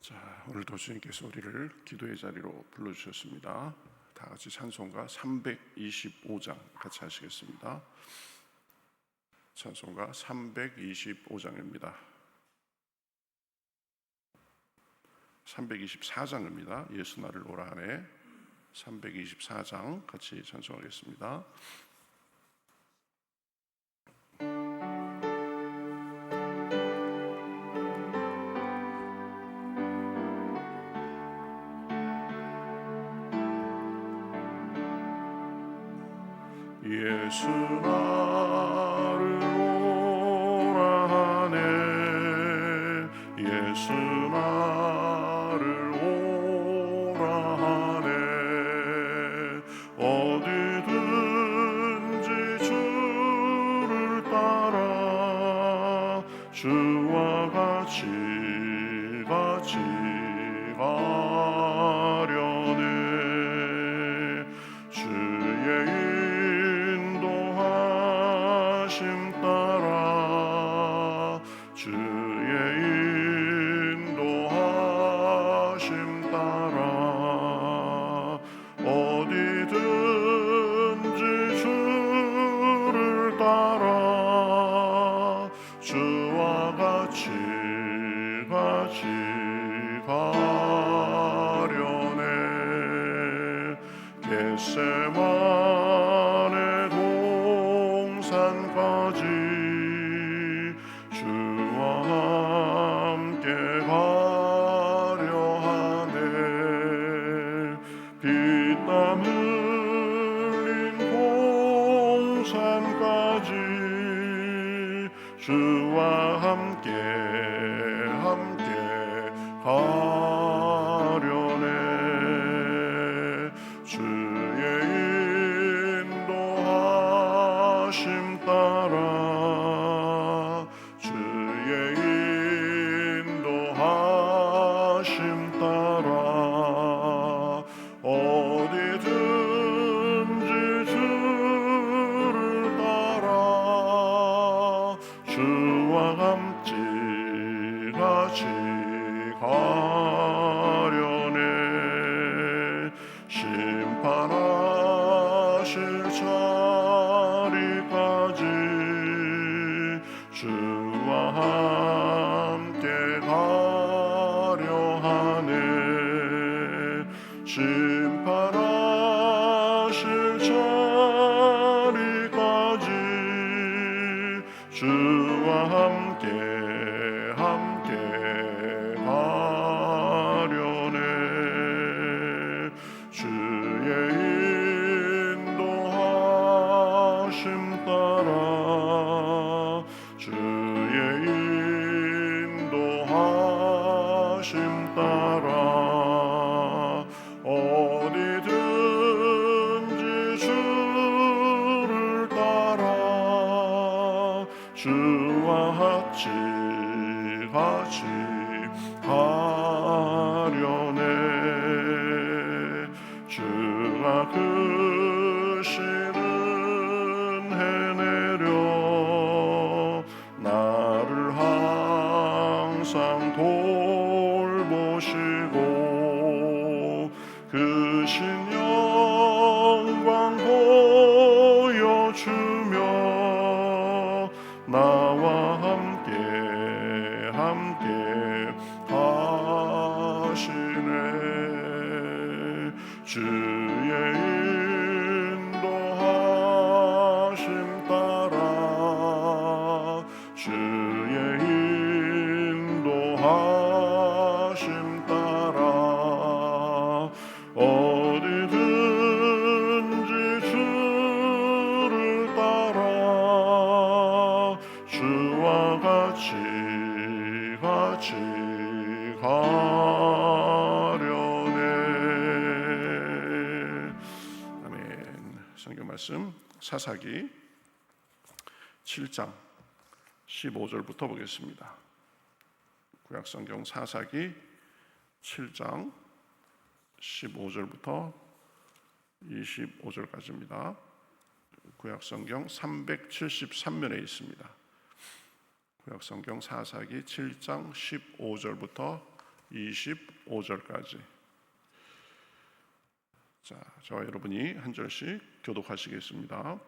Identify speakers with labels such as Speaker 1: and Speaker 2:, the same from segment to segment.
Speaker 1: 자, 오늘도 주님께서 우리를 기도의 자리로 불러주셨습니다. 다 같이 찬송가 325장 같이 하시겠습니다. 찬송가 325장입니다. 324장입니다. 예수 나를 오라 하네. 324장 같이 찬송하겠습니다. 예수 나를 오라 하네. 예수 나를 오라 하네. 어디든지 주를 따라 주와 같이 가려네. 주의 따라 주의 인도하심 따라 어디든지 주를 따라 주와 같이 가려네. 겟세마네 동산까지 주와 함께 가려 하네. 피땀 흘린 동산까지 주와 함께 가려네. 주의 인도하심 따라 주의 인도하심 따라 어디든지 주를 따라 주와 같이 가려네. 심판하실 자리까지 주와 함께 가려 하네. 심판하실 자리까지 주와 함께 가려네. 주의 인도하심 따라 주의 인도하심 따라 어디든지 주를 따라 주와 같이 가려네. 주가 크신 은혜 내려 나를 항상 돌보시고 크신 영광 보여주며 나와 함께 하시네. 주의 인도하심 따라 주의 인도하심 따라 어디든지 주를 따라 주와 같이 가려네. 아멘. 성경 말씀 사사기 7장 15절부터 보겠습니다. 구약성경 사사기 7장 15절부터 25절까지입니다. 구약성경 373면에 있습니다. 구약성경 사사기 7장 15절부터 25절까지. 자, 저와 여러분이 한 절씩 교독하시겠습니다.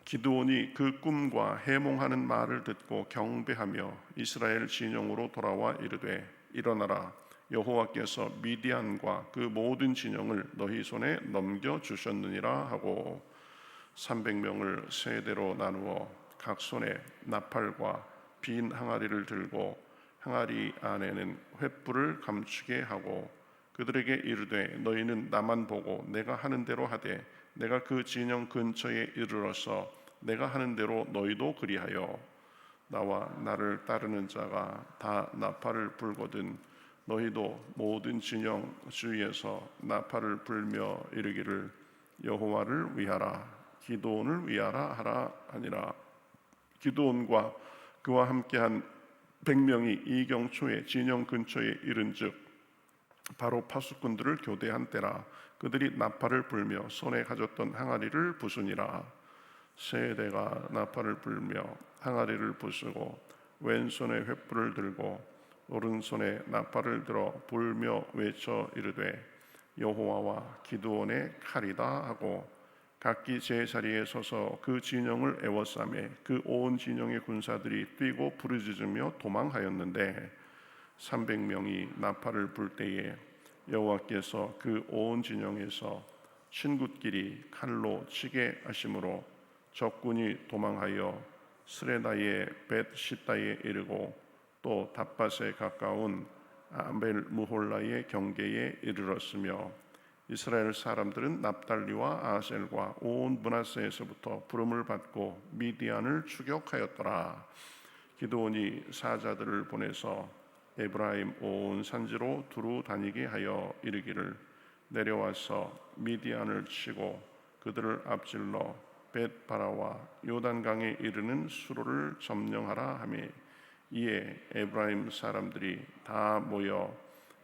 Speaker 1: 기드온이 그 꿈과 해몽하는 말을 듣고 경배하며 이스라엘 진영으로 돌아와 이르되 일어나라, 여호와께서 미디안과 그 모든 진영을 너희 손에 넘겨 주셨느니라 하고 300명을 세대로 나누어 각 손에 나팔과 빈 항아리를 들고 항아리 안에는 횃불을 감추게 하고 그들에게 이르되 너희는 나만 보고 내가 하는 대로 하되 내가 그 진영 근처에 이르러서 내가 하는 대로 너희도 그리하여 나와 나를 따르는 자가 다 나팔을 불거든 너희도 모든 진영 주위에서 나팔을 불며 이르기를 여호와를 위하라 기드온을 위하라 하라 하니라. 기드온과 그와 함께한 100명이 이경초에 진영 근처에 이른즉 바로 파수꾼들을 교대한 때라. 그들이 나팔을 불며 손에 가졌던 항아리를 부수니라. 세대가 나팔을 불며 항아리를 부수고 왼손에 횃불을 들고 오른손에 나팔을 들어 불며 외쳐 이르되 여호와와 기드온의 칼이다 하고 각기 제 자리에 서서 그 진영을 에워싸매 그 온 진영의 군사들이 뛰고 부르짖으며 도망하였는데 300명이 나팔을 불 때에 여호와께서 그 온 진영에서 친굿길이 칼로 치게 하심으로 적군이 도망하여 스레다의 벳시다에 이르고 또 답밭에 가까운 아벨 무홀라의 경계에 이르렀으며 이스라엘 사람들은 납달리와 아셀과 온 므낫세에서부터 부름을 받고 미디안을 추격하였더라. 기드온이 사자들을 보내서 에브라임 온 산지로 두루 다니게 하여 이르기를 내려와서 미디안을 치고 그들을 앞질러 벳바라와 요단강에 이르는 수로를 점령하라 하며 이에 에브라임 사람들이 다 모여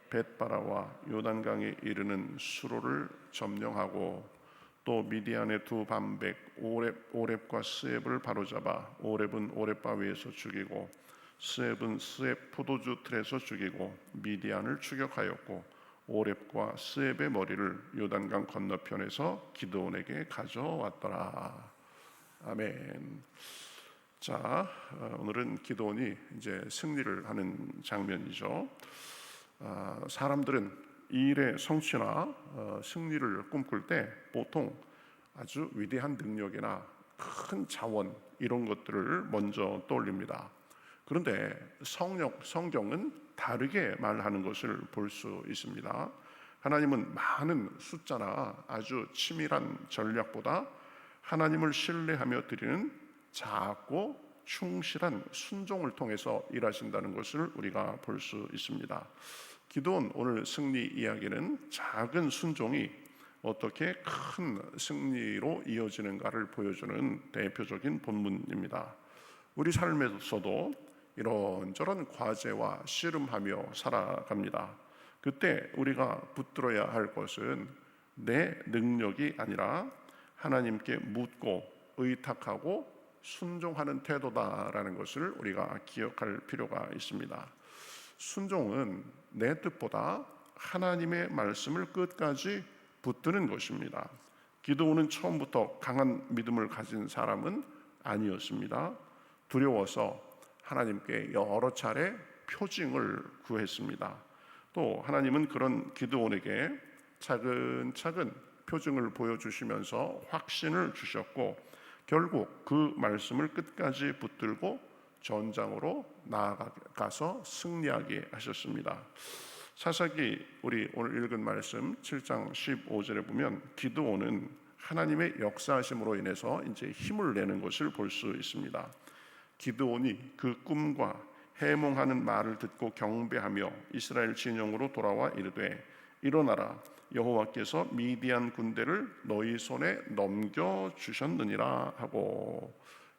Speaker 1: 벳바라와 요단강에 이르는 수로를 점령하고 또 미디안의 두 반백 오렙과 스앱을 바로잡아 오렙은 오렙바위에서 죽이고 스앱은 스앱 포도주 틀에서 죽이고 미디안을 추격하였고 오렙과 스앱의 머리를 요단강 건너편에서 기드온에게 가져왔더라. 아멘. 자, 오늘은 기드온이 이제 승리를 하는 장면이죠. 사람들은 일의 성취나 승리를 꿈꿀 때 보통 아주 위대한 능력이나 큰 자원 이런 것들을 먼저 떠올립니다. 그런데 성경은 다르게 말하는 것을 볼 수 있습니다. 하나님은 많은 숫자나 아주 치밀한 전략보다 하나님을 신뢰하며 드리는 작고 충실한 순종을 통해서 일하신다는 것을 우리가 볼 수 있습니다. 기드온 오늘 승리 이야기는 작은 순종이 어떻게 큰 승리로 이어지는가를 보여주는 대표적인 본문입니다. 우리 삶에서도 이런저런 과제와 씨름하며 살아갑니다. 그때 우리가 붙들어야 할 것은 내 능력이 아니라 하나님께 묻고 의탁하고 순종하는 태도다라는 것을 우리가 기억할 필요가 있습니다. 순종은 내 뜻보다 하나님의 말씀을 끝까지 붙드는 것입니다. 기드온은 처음부터 강한 믿음을 가진 사람은 아니었습니다. 두려워서 하나님께 여러 차례 표징을 구했습니다. 또 하나님은 그런 기드온에게 차근차근 표징을 보여주시면서 확신을 주셨고 결국 그 말씀을 끝까지 붙들고 전장으로 나아가서 승리하게 하셨습니다. 사사기 우리 오늘 읽은 말씀 7장 15절에 보면 기드온은 하나님의 역사하심으로 인해서 이제 힘을 내는 것을 볼 수 있습니다. 기드온이 그 꿈과 해몽하는 말을 듣고 경배하며 이스라엘 진영으로 돌아와 이르되 일어나라 여호와께서 미디안 군대를 너희 손에 넘겨 주셨느니라 하고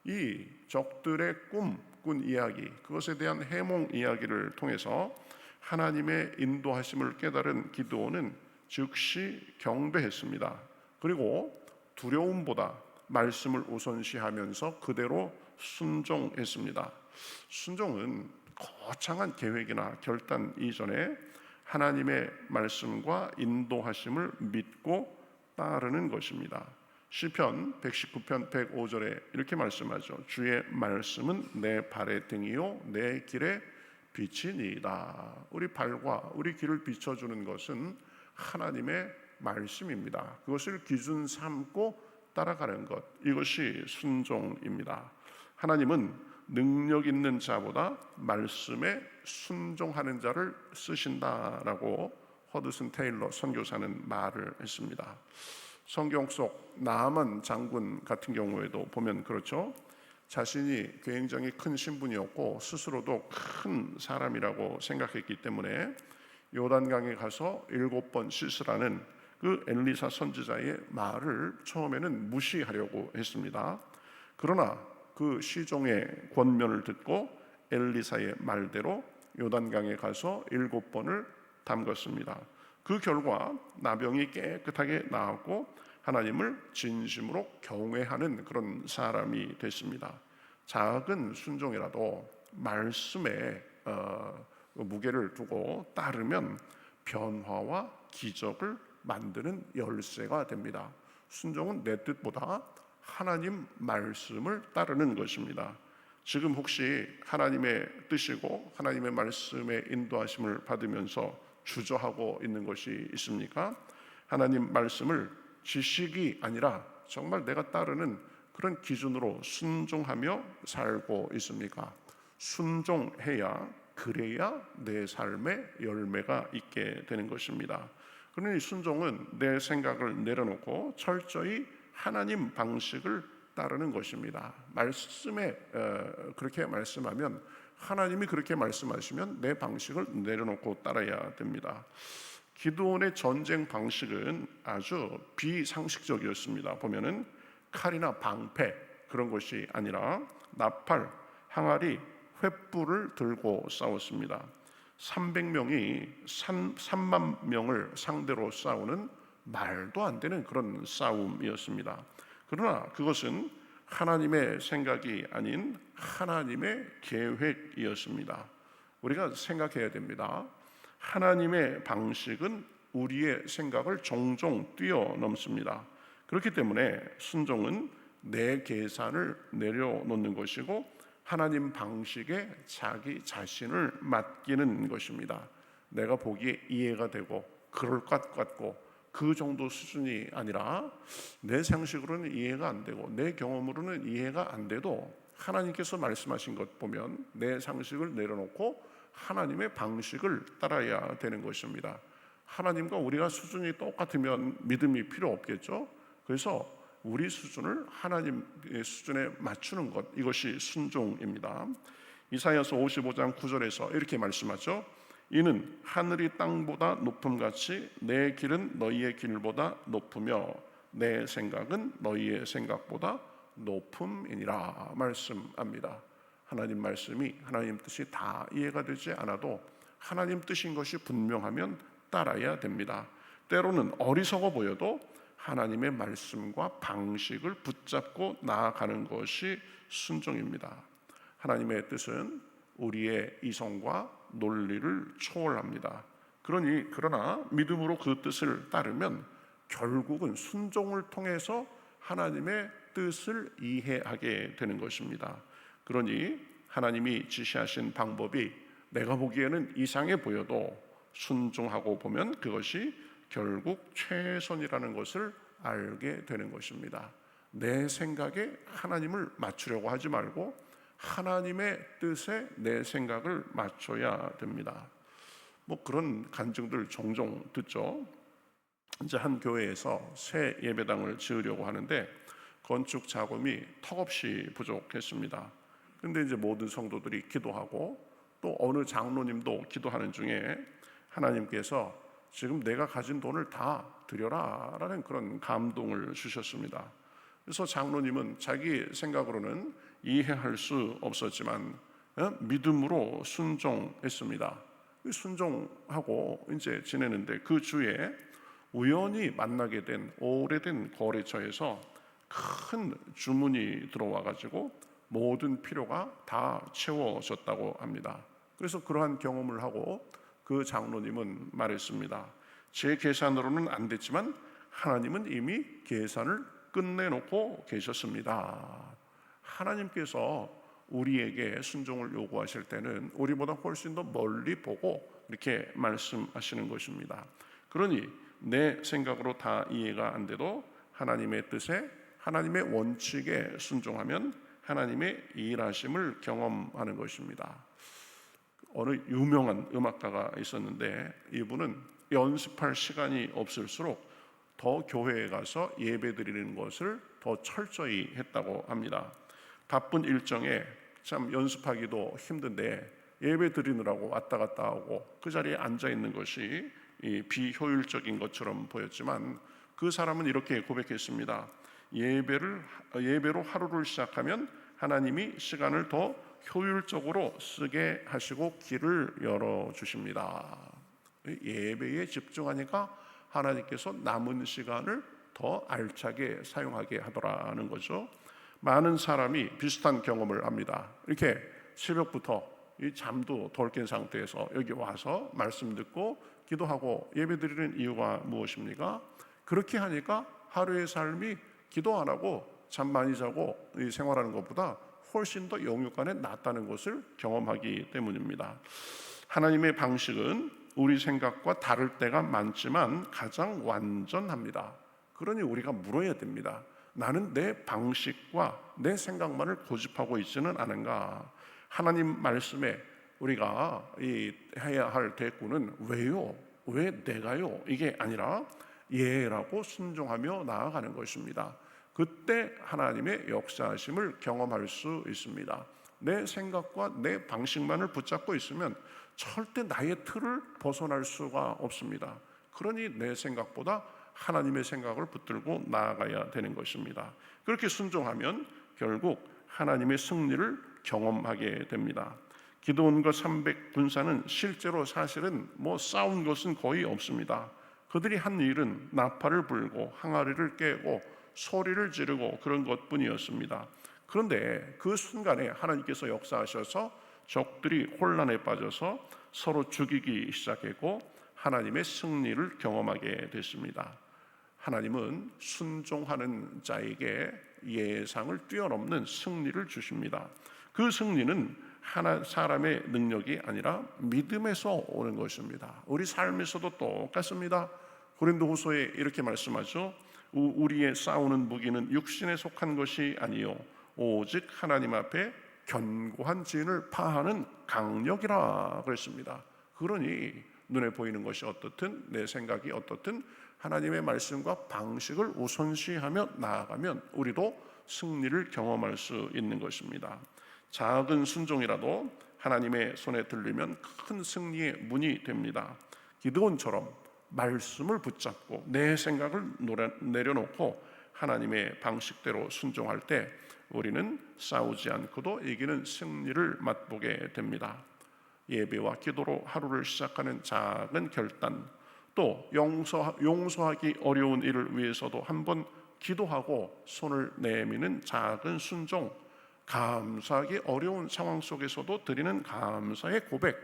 Speaker 1: 이 적들의 꿈꾼 이야기 그것에 대한 해몽 이야기를 통해서 하나님의 인도하심을 깨달은 기드온은 즉시 경배했습니다. 그리고 두려움보다 말씀을 우선시하면서 그대로 순종했습니다. 순종은 거창한 계획이나 결단 이전에 하나님의 말씀과 인도하심을 믿고 따르는 것입니다. 시편 119편 105절에 이렇게 말씀하죠. 주의 말씀은 내 발의 등이요 내 길의 빛이니이다. 우리 발과 우리 길을 비춰주는 것은 하나님의 말씀입니다. 그것을 기준 삼고 따라가는 것, 이것이 순종입니다. 하나님은 능력 있는 자보다 말씀에 순종하는 자를 쓰신다라고 허드슨 테일러 선교사는 말을 했습니다. 성경 속 나아만 장군 같은 경우에도 보면 그렇죠. 자신이 굉장히 큰 신분이었고 스스로도 큰 사람이라고 생각했기 때문에 요단강에 가서 7번 씻으라는 그 엘리사 선지자의 말을 처음에는 무시하려고 했습니다. 그러나 그 시종의 권면을 듣고 엘리사의 말대로 요단강에 가서 7번을 담갔습니다. 그 결과 나병이 깨끗하게 나았고 하나님을 진심으로 경외하는 그런 사람이 됐습니다. 작은 순종이라도 말씀에 무게를 두고 따르면 변화와 기적을 만드는 열쇠가 됩니다. 순종은 내 뜻보다 하나님 말씀을 따르는 것입니다. 지금 혹시 하나님의 뜻이고 하나님의 말씀의 인도하심을 받으면서 주저하고 있는 것이 있습니까? 하나님 말씀을 지식이 아니라 정말 내가 따르는 그런 기준으로 순종하며 살고 있습니까? 순종해야, 그래야 내 삶에 열매가 있게 되는 것입니다. 그러니 순종은 내 생각을 내려놓고 철저히 하나님 방식을 따르는 것입니다. 말씀에 그렇게 말씀하면, 하나님이 그렇게 말씀하시면 내 방식을 내려놓고 따라야 됩니다. 기드온의 전쟁 방식은 아주 비상식적이었습니다. 보면은 칼이나 방패 그런 것이 아니라 나팔, 항아리, 횃불을 들고 싸웠습니다. 300명이 3만 명을 상대로 싸우는 말도 안 되는 그런 싸움이었습니다. 그러나 그것은 하나님의 생각이 아닌 하나님의 계획이었습니다. 우리가 생각해야 됩니다. 하나님의 방식은 우리의 생각을 종종 뛰어넘습니다. 그렇기 때문에 순종은 내 계산을 내려놓는 것이고 하나님 방식에 자기 자신을 맡기는 것입니다. 내가 보기에 이해가 되고 그럴 것 같고 그 정도 수준이 아니라 내 상식으로는 이해가 안 되고 내 경험으로는 이해가 안 돼도 하나님께서 말씀하신 것 보면 내 상식을 내려놓고 하나님의 방식을 따라야 되는 것입니다. 하나님과 우리가 수준이 똑같으면 믿음이 필요 없겠죠. 그래서 우리 수준을 하나님의 수준에 맞추는 것, 이것이 순종입니다. 이사야서 55장 9절에서 이렇게 말씀하죠. 이는 하늘이 땅보다 높음같이 내 길은 너희의 길보다 높으며 내 생각은 너희의 생각보다 높음이니라 말씀합니다. 하나님 말씀이 하나님 뜻이 다 이해가 되지 않아도 하나님 뜻인 것이 분명하면 따라야 됩니다. 때로는 어리석어 보여도 하나님의 말씀과 방식을 붙잡고 나아가는 것이 순종입니다. 하나님의 뜻은 우리의 이성과 논리를 초월합니다. 그러나 믿음으로 그 뜻을 따르면 결국은 순종을 통해서 하나님의 뜻을 이해하게 되는 것입니다. 그러니 하나님이 지시하신 방법이 내가 보기에는 이상해 보여도 순종하고 보면 그것이 결국 최선이라는 것을 알게 되는 것입니다. 내 생각에 하나님을 맞추려고 하지 말고 하나님의 뜻에 내 생각을 맞춰야 됩니다. 그런 간증들 종종 듣죠. 이제 한 교회에서 새 예배당을 지으려고 하는데 건축 자금이 턱없이 부족했습니다. 근데 이제 모든 성도들이 기도하고 또 어느 장로님도 기도하는 중에 하나님께서 지금 내가 가진 돈을 다 드려라 라는 그런 감동을 주셨습니다. 그래서 장로님은 자기 생각으로는 이해할 수 없었지만 믿음으로 순종했습니다. 순종하고 이제 지내는데 그 주에 우연히 만나게 된 오래된 거래처에서 큰 주문이 들어와 가지고 모든 필요가 다 채워졌다고 합니다. 그래서 그러한 경험을 하고 그 장로님은 말했습니다. 제 계산으로는 안 됐지만 하나님은 이미 계산을 끝내놓고 계셨습니다. 하나님께서 우리에게 순종을 요구하실 때는 우리보다 훨씬 더 멀리 보고 이렇게 말씀하시는 것입니다. 그러니 내 생각으로 다 이해가 안 돼도 하나님의 뜻에, 하나님의 원칙에 순종하면 하나님의 일하심을 경험하는 것입니다. 어느 유명한 음악가가 있었는데 이분은 연습할 시간이 없을수록 더 교회에 가서 예배 드리는 것을 더 철저히 했다고 합니다. 바쁜 일정에 참 연습하기도 힘든데 예배 드리느라고 왔다 갔다 하고 그 자리에 앉아 있는 것이 비효율적인 것처럼 보였지만 그 사람은 이렇게 고백했습니다. 예배로 하루를 시작하면 하나님이 시간을 더 효율적으로 쓰게 하시고 길을 열어주십니다. 예배에 집중하니까 하나님께서 남은 시간을 더 알차게 사용하게 하더라는 거죠. 많은 사람이 비슷한 경험을 합니다. 이렇게 새벽부터 이 잠도 덜 깬 상태에서 여기 와서 말씀 듣고 기도하고 예배드리는 이유가 무엇입니까? 그렇게 하니까 하루의 삶이 기도 안 하고 잠 많이 자고 생활하는 것보다 훨씬 더 영육간에 낫다는 것을 경험하기 때문입니다. 하나님의 방식은 우리 생각과 다를 때가 많지만 가장 완전합니다. 그러니 우리가 물어야 됩니다. 나는 내 방식과 내 생각만을 고집하고 있지는 않은가? 하나님 말씀에 우리가 해야 할 대꾸는 왜요? 왜 내가요? 이게 아니라 예라고 순종하며 나아가는 것입니다. 그때 하나님의 역사하심을 경험할 수 있습니다. 내 생각과 내 방식만을 붙잡고 있으면 절대 나의 틀을 벗어날 수가 없습니다. 그러니 내 생각보다 하나님의 생각을 붙들고 나아가야 되는 것입니다. 그렇게 순종하면 결국 하나님의 승리를 경험하게 됩니다. 기드온과 300군사는 실제로 사실은 싸운 것은 거의 없습니다. 그들이 한 일은 나팔을 불고 항아리를 깨고 소리를 지르고 그런 것뿐이었습니다. 그런데 그 순간에 하나님께서 역사하셔서 적들이 혼란에 빠져서 서로 죽이기 시작했고 하나님의 승리를 경험하게 됐습니다. 하나님은 순종하는 자에게 예상을 뛰어넘는 승리를 주십니다. 그 승리는 사람의 능력이 아니라 믿음에서 오는 것입니다. 우리 삶에서도 똑같습니다. 고린도후서에 이렇게 말씀하죠. 우리의 싸우는 무기는 육신에 속한 것이 아니요 오직 하나님 앞에 견고한 진을 파하는 강력이라 그랬습니다. 그러니 눈에 보이는 것이 어떻든 내 생각이 어떻든 하나님의 말씀과 방식을 우선시하며 나아가면 우리도 승리를 경험할 수 있는 것입니다. 작은 순종이라도 하나님의 손에 들리면 큰 승리의 문이 됩니다. 기드온처럼 말씀을 붙잡고 내 생각을 내려놓고 하나님의 방식대로 순종할 때 우리는 싸우지 않고도 이기는 승리를 맛보게 됩니다. 예배와 기도로 하루를 시작하는 작은 결단, 또 용서하기 어려운 일을 위해서도 한번 기도하고 손을 내미는 작은 순종, 감사하기 어려운 상황 속에서도 드리는 감사의 고백,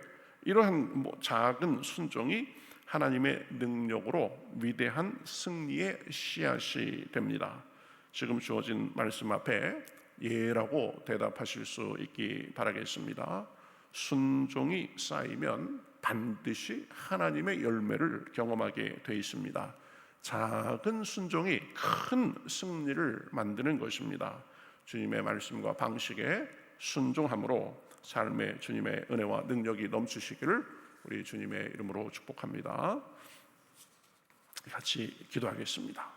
Speaker 1: 이러한 작은 순종이 하나님의 능력으로 위대한 승리의 씨앗이 됩니다. 지금 주어진 말씀 앞에 예라고 대답하실 수 있기 바라겠습니다. 순종이 쌓이면 반드시 하나님의 열매를 경험하게 되어 있습니다. 작은 순종이 큰 승리를 만드는 것입니다. 주님의 말씀과 방식에 순종함으로 삶의 주님의 은혜와 능력이 넘치시기를 우리 주님의 이름으로 축복합니다. 같이 기도하겠습니다.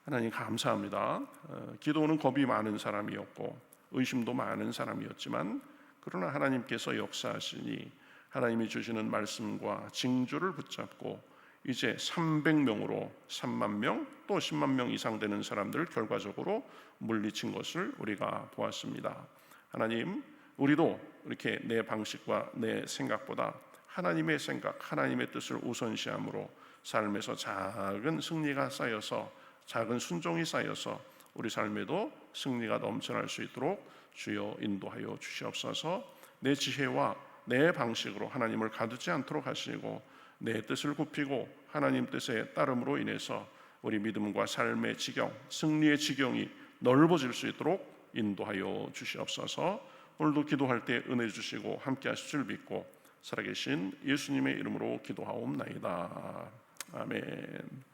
Speaker 1: 하나님 감사합니다. 기도는 겁이 많은 사람이었고 의심도 많은 사람이었지만 그러나 하나님께서 역사하시니 하나님이 주시는 말씀과 징조를 붙잡고 이제 300명으로 3만 명 또 10만 명 이상 되는 사람들을 결과적으로 물리친 것을 우리가 보았습니다. 하나님, 우리도 이렇게 내 방식과 내 생각보다 하나님의 생각, 하나님의 뜻을 우선시함으로 삶에서 작은 승리가 쌓여서 작은 순종이 쌓여서 우리 삶에도 승리가 넘쳐날 수 있도록 주여 인도하여 주시옵소서. 내 지혜와 내 방식으로 하나님을 가두지 않도록 하시고 내 뜻을 굽히고 하나님 뜻에 따름으로 인해서 우리 믿음과 삶의 지경, 승리의 지경이 넓어질 수 있도록 인도하여 주시옵소서. 오늘도 기도할 때 은혜 주시고 함께 하실 줄 믿고 살아계신 예수님의 이름으로 기도하옵나이다. 아멘.